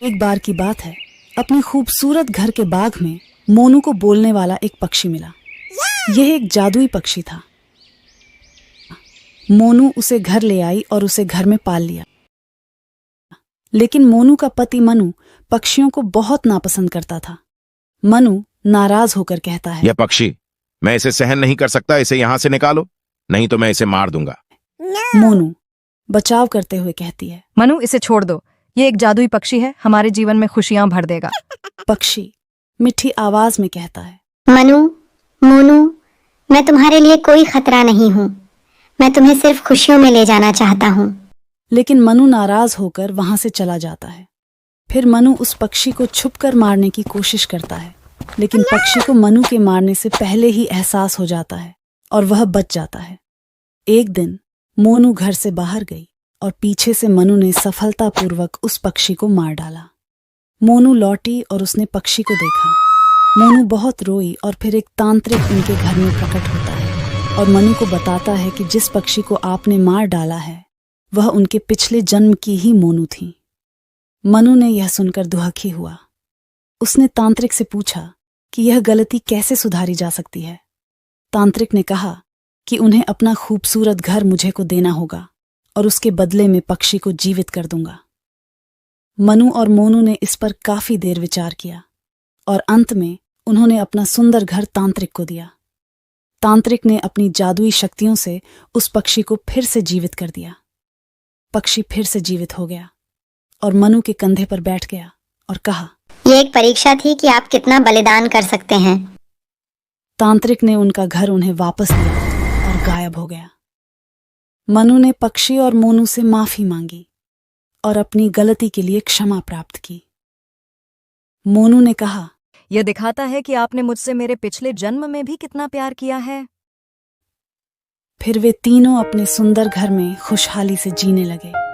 एक बार की बात है, अपने खूबसूरत घर के बाग में मोनू को बोलने वाला एक पक्षी मिला। यह एक जादुई पक्षी था। मोनू उसे घर ले आई और उसे घर में पाल लिया। लेकिन मोनू का पति मनु पक्षियों को बहुत नापसंद करता था। मनु नाराज होकर कहता है, यह पक्षी, मैं इसे सहन नहीं कर सकता, इसे यहां से निकालो, नहीं तो मैं इसे मार दूंगा। मोनू बचाव करते हुए कहती है, मनु, इसे छोड़ दो, ये एक जादुई पक्षी है, हमारे जीवन में खुशियां भर देगा। पक्षी मिठी आवाज में कहता है, मनु, मोनू, मैं तुम्हारे लिए कोई खतरा नहीं हूँ। मैं तुम्हें सिर्फ खुशियों में ले जाना चाहता हूँ। लेकिन मनु नाराज होकर वहां से चला जाता है। फिर मनु उस पक्षी को छुपकर मारने की कोशिश करता है, लेकिन पक्षी को मनु के मारने से पहले ही एहसास हो जाता है और वह बच जाता है। एक दिन मोनू घर से बाहर गई और पीछे से मनु ने सफलतापूर्वक उस पक्षी को मार डाला। मोनू लौटी और उसने पक्षी को देखा। मोनू बहुत रोई और फिर एक तांत्रिक उनके घर में प्रकट होता है और मनु को बताता है कि जिस पक्षी को आपने मार डाला है वह उनके पिछले जन्म की ही मोनू थी। मनु ने यह सुनकर दुखी हुआ। उसने तांत्रिक से पूछा कि यह गलती कैसे सुधारी जा सकती है। तांत्रिक ने कहा कि उन्हें अपना खूबसूरत घर मुझे को देना होगा और उसके बदले में पक्षी को जीवित कर दूंगा। मनु और मोनू ने इस पर काफी देर विचार किया और अंत में उन्होंने अपना सुंदर घर तांत्रिक को दिया। तांत्रिक ने अपनी जादुई शक्तियों से उस पक्षी को फिर से जीवित कर दिया। पक्षी फिर से जीवित हो गया और मनु के कंधे पर बैठ गया और कहा, ये एक परीक्षा थी कि आप कितना बलिदान कर सकते हैं। तांत्रिक ने उनका घर उन्हें वापस दिया और गायब हो गया। मनु ने पक्षी और मोनू से माफी मांगी और अपनी गलती के लिए क्षमा प्राप्त की। मोनू ने कहा, यह दिखाता है कि आपने मुझसे मेरे पिछले जन्म में भी कितना प्यार किया है। फिर वे तीनों अपने सुंदर घर में खुशहाली से जीने लगे।